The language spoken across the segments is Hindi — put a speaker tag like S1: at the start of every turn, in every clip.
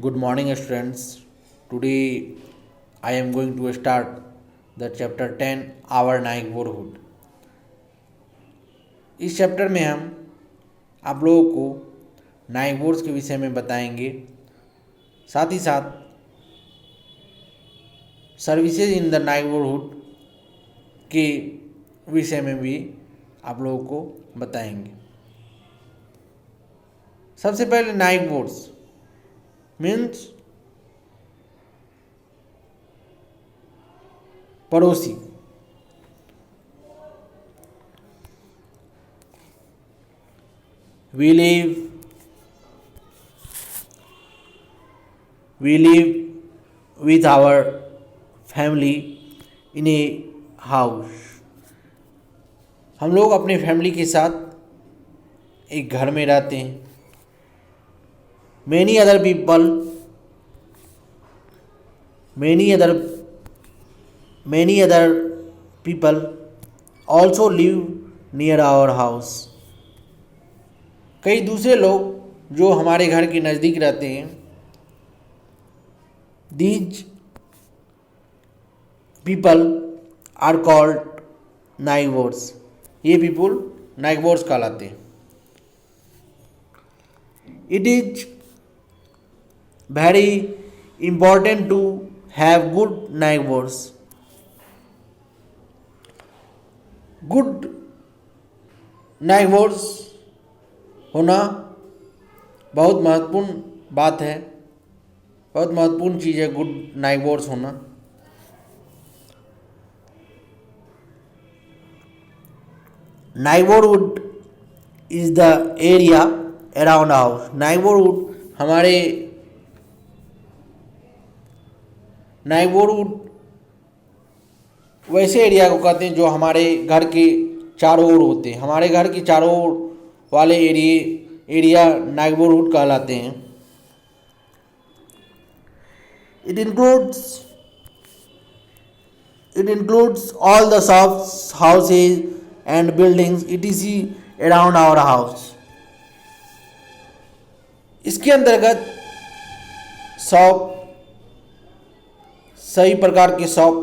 S1: Good morning, students. Today I am going to start the chapter 10 Our Neighborhood. इस चैप्टर में हम आप लोगों को नाइबोर्स के विषय में बताएंगे, साथ ही साथ सर्विसेज इन द नाइबरहुड के विषय में भी आप लोगों को बताएंगे। सबसे पहले नाइबोर्स मीन्स पड़ोसी। we live with our family in a house। हम लोग अपने फैमिली के साथ एक घर में रहते हैं। many other people also live near our house। कई दूसरे लोग जो हमारे घर के नज़दीक रहते हैं। these people are called neighbors। ये people neighbors कहलाते हैं। it is very important to have good neighbors। Good neighbours होना बहुत महत्वपूर्ण बात है, बहुत महत्वपूर्ण चीज़ है गुड नाइबर्स होना। Neighbourhood is the area around house. Neighbourhood वैसे एरिया को कहते हैं जो हमारे घर के चारों ओर होते हैं। हमारे घर के चारों ओर वाले एरिया नाइबरहुड कहलाते हैं। It includes all the shops, houses and buildings etc around our house. इसके अंतर्गत शॉप, सभी प्रकार के शॉप,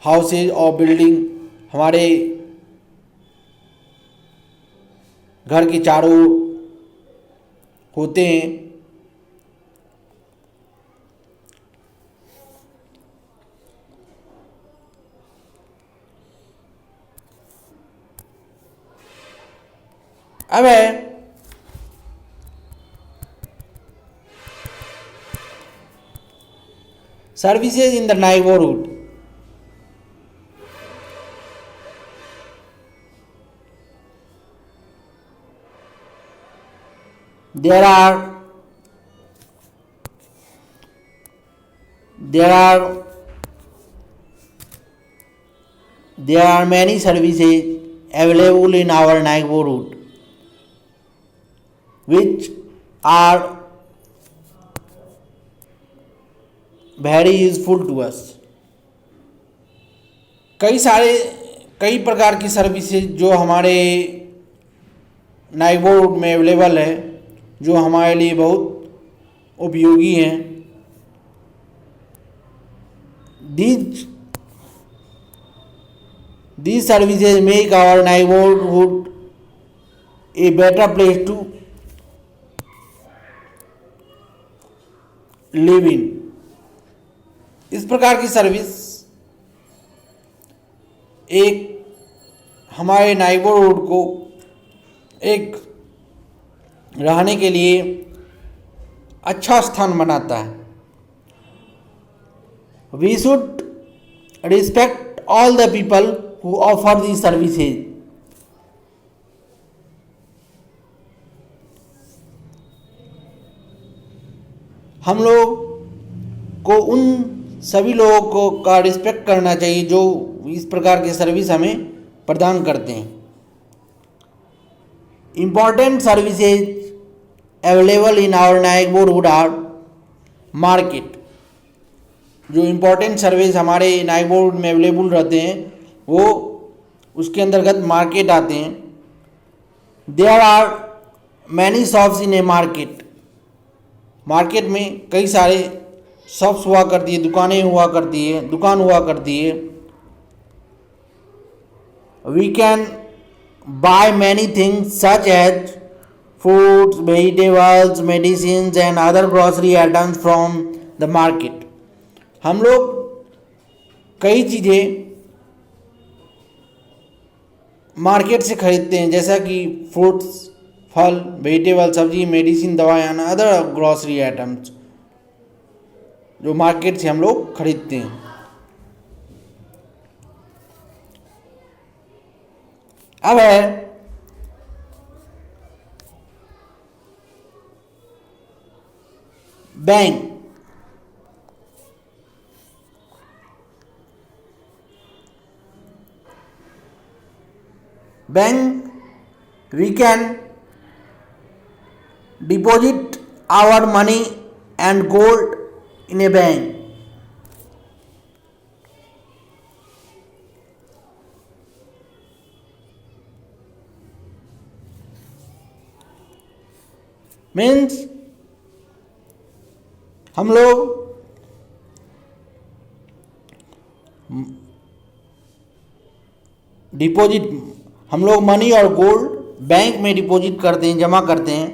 S1: हाउसेज और बिल्डिंग हमारे घर के चारों ओर होते हैं। अब है services in the neighbourhood. There are many services available in our neighborhood which are very useful to us। कई प्रकार की सर्विसेज जो हमारे नाइबरहुड में अवेलेबल है, जो हमारे लिए बहुत उपयोगी हैं। These services make our neighborhood a better place to live in। इस प्रकार की सर्विस हमारे नाइबरहुड को एक रहने के लिए अच्छा स्थान बनाता है। We should respect all the people who offer the services. हम लोग को उन सभी लोगों का रिस्पेक्ट करना चाहिए जो इस प्रकार की सर्विस हमें प्रदान करते हैं। Important services available in our neighborhood are market। जो इम्पोर्टेंट सर्विस हमारे नाइबरहुड में अवेलेबल रहते हैं वो उसके अंतर्गत मार्केट आते हैं। There are many shops in a market, market में कई सारे शॉप्स हुआ करती है, दुकानें हुआ करती है, दुकान हुआ करती है। We can buy many things such as fruits, vegetables, medicines and other grocery items from the market। हम लोग कई चीज़ें मार्केट से खरीदते हैं, जैसा कि फ्रूट्स, फल, वेजिटेबल, सब्जी, मेडिसिन, दवाएं, अदर ग्रॉसरी आइटम्स जो मार्केट से हम लोग खरीदते हैं। अब है bank. Bank, we can deposit our money and gold in a bank। Means हम लोग डिपॉजिट, हम लोग मनी और गोल्ड बैंक में डिपॉजिट करते हैं, जमा करते हैं।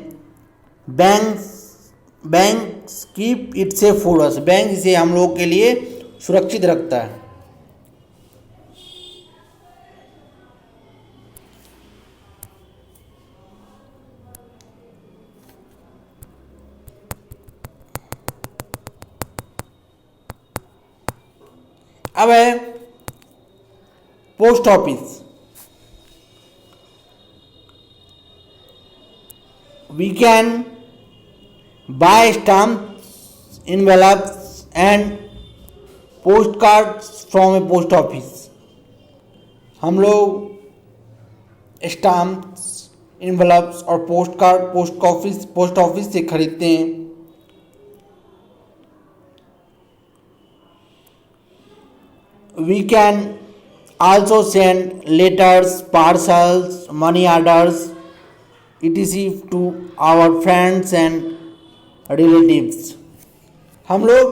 S1: Bank keep it safe for us, bank इसे हम लोग के लिए सुरक्षित रखता है। अब है post office. We can buy stamps, envelopes and post cards from a post office. हम लोग स्टाम्प्स, envelopes और पोस्ट कार्ड पोस्ट ऑफिस से खरीदते हैं। We can also send letters, parcels, money orders, etc. to our friends and relatives। हम लोग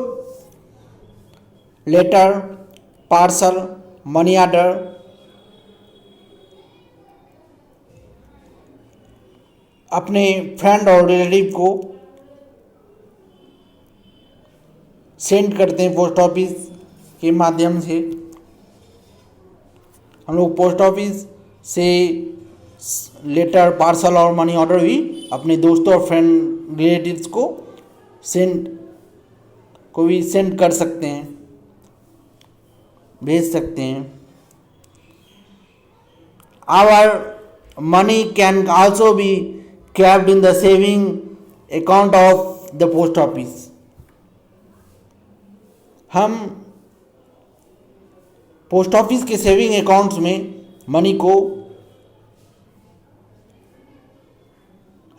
S1: लेटर, पार्सल, मनी ऑर्डर अपने फ्रेंड और रिलेटिव को सेंड करते हैं पोस्ट ऑफिस के माध्यम से। हम लोग पोस्ट ऑफिस से लेटर, पार्सल और मनी ऑर्डर भी अपने दोस्तों और फ्रेंड रिलेटिव्स को सेंड कर सकते हैं, भेज सकते हैं। Our money can also be kept in the saving account of the post office। हम पोस्ट ऑफिस के सेविंग अकाउंट्स में मनी को,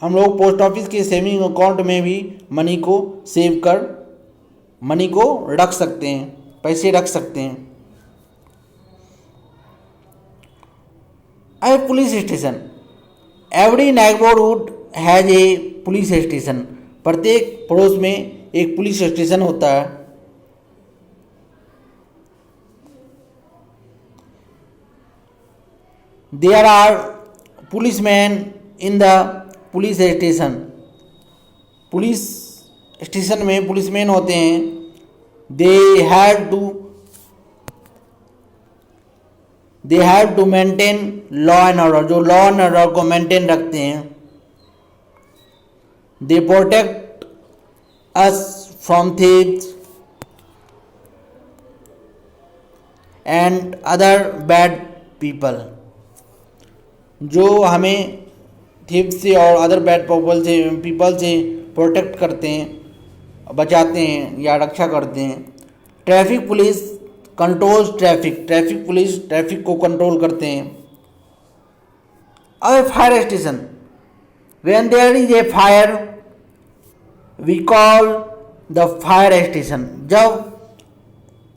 S1: हम लोग पोस्ट ऑफिस के सेविंग अकाउंट में भी मनी को सेव कर मनी को रख सकते हैं, पैसे रख सकते हैं। A police station, every neighbourhood has a police station. प्रत्येक पड़ोस में एक पुलिस स्टेशन होता है। There are policemen in the police station. Police station में पुलिसमैन होते हैं। They have to maintain law and order, जो लॉ एंड ऑर्डर को मेंटेन रखते हैं। They protect us from thieves and other bad people, जो हमें थीव्स से और अदर बैड पीपल से प्रोटेक्ट करते हैं, बचाते हैं या रक्षा करते हैं। Traffic police controls traffic, traffic police traffic को कंट्रोल करते हैं। अब fire station, when there is a fire we call the fire station. जब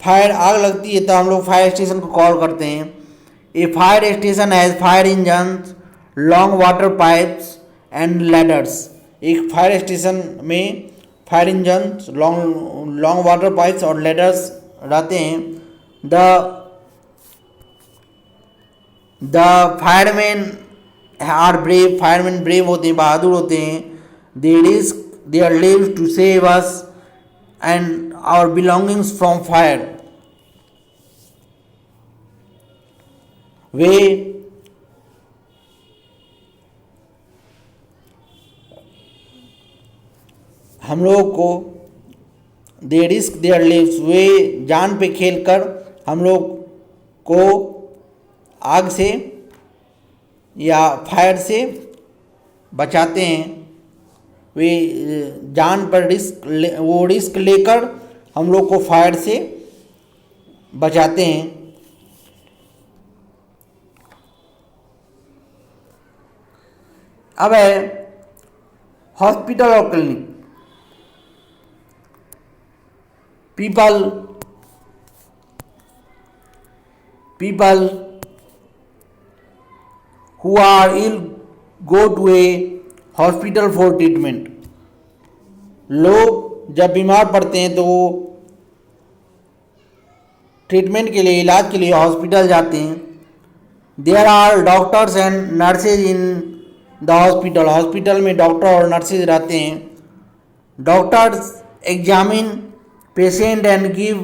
S1: फायर आग लगती है तो हम लोग फायर स्टेशन को कॉल करते हैं। A fire station has fire engines, long water pipes and ladders. एक फायर स्टेशन में fire engine, long water pipes और लैडर्स रहते हैं। The fireman are brave, fireman brave होते हैं, बहादुर होते हैं। They risk their lives to save us and our belongings from fire. वे हम लोग को, दे रिस्क देयर लिव्स, वे जान पे खेल कर हम लोग को आग से या फायर से बचाते हैं। वे जान पर वो रिस्क लेकर हम लोग को फायर से बचाते हैं। अब है हॉस्पिटल और clinic. people who are ill go to a hospital for treatment। लोग जब बीमार पड़ते हैं तो वो ट्रीटमेंट के लिए, इलाज के लिए हॉस्पिटल जाते हैं। There are doctors and nurses in the hospital. Hospital में डॉक्टर और नर्सेज रहते हैं। Doctors examine patient and give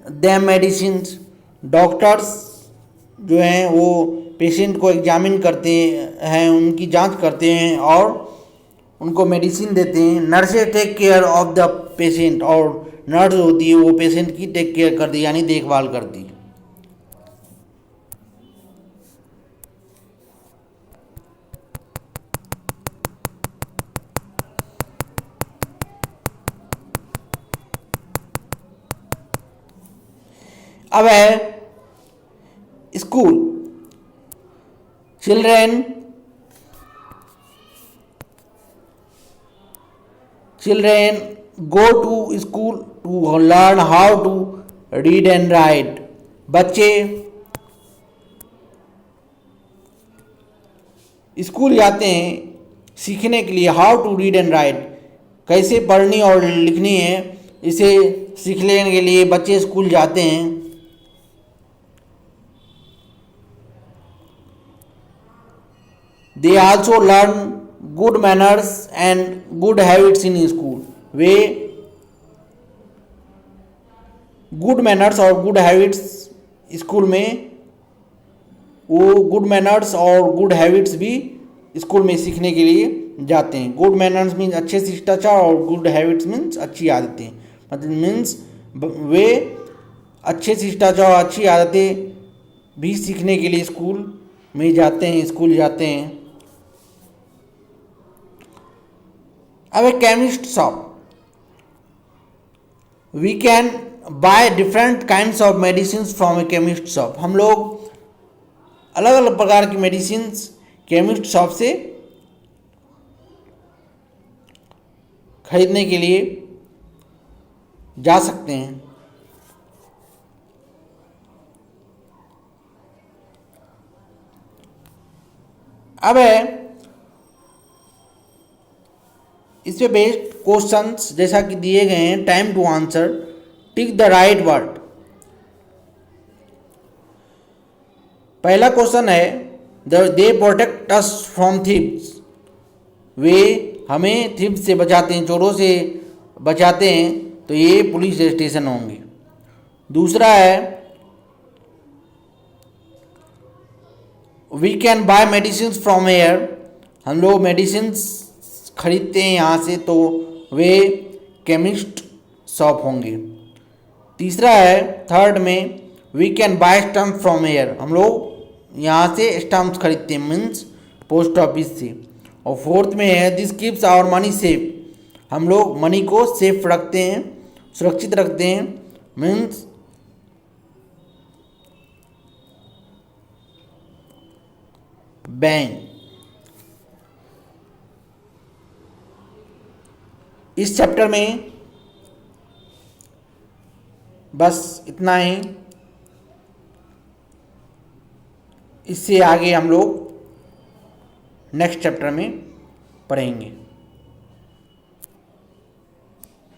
S1: them medicines. Doctors जो हैं वो पेशेंट को एग्जामिन करते हैं, उनकी जांच करते हैं और उनको मेडिसिन देते हैं। Nurses take care of the patient, और नर्स होती है वो पेशेंट की टेक केयर करती, यानी देखभाल करती। अब है school. Children go to school to learn how to read and write. बच्चे स्कूल जाते हैं सीखने के लिए, how to read and write, कैसे पढ़नी और लिखनी है, इसे सीख लेने के लिए बच्चे स्कूल जाते हैं। They also learn good manners and good habits in school। Way good manners और गुड हैबिट्स स्कूल में, वो गुड मैनर्स और गुड हैबिट्स भी स्कूल में सीखने के लिए जाते हैं। गुड मैनर्स मीन्स अच्छे शिष्टाचार और गुड हैबिट्स मीन्स अच्छी आदतें, मतलब मीन्स वे अच्छे शिष्टाचार और अच्छी आदतें भी सीखने के लिए स्कूल में जाते हैं, स्कूल जाते हैं। अब एक chemist shop. We can buy different kinds of medicine from a chemist shop. हम लोग अलग अलग प्रकार की मेडिसिन केमिस्ट शॉप से खरीदने के लिए जा सकते हैं। अब है इस पे बेस्ड क्वेश्चंस जैसा कि दिए गए हैं। Time to answer, tick the right word. पहला क्वेश्चन है they protect us from thieves. वे हमें थीव्स से बचाते हैं, चोरों से बचाते हैं, तो ये पुलिस स्टेशन होंगे। दूसरा है we can buy medicine from here. हम लोग मेडिसिन खरीदते हैं यहाँ से, तो वे केमिस्ट शॉप होंगे। तीसरा है थर्ड में we can buy stamp from here. हम लोग यहाँ से स्टम्प्स खरीदते हैं, मीन्स पोस्ट ऑफिस से। और फोर्थ में है this keeps our money safe. हम लोग मनी को सेफ रखते हैं, सुरक्षित रखते हैं, मीन्स बैंक। इस चैप्टर में बस इतना ही। इससे आगे हम लोग नेक्स्ट चैप्टर में पढ़ेंगे।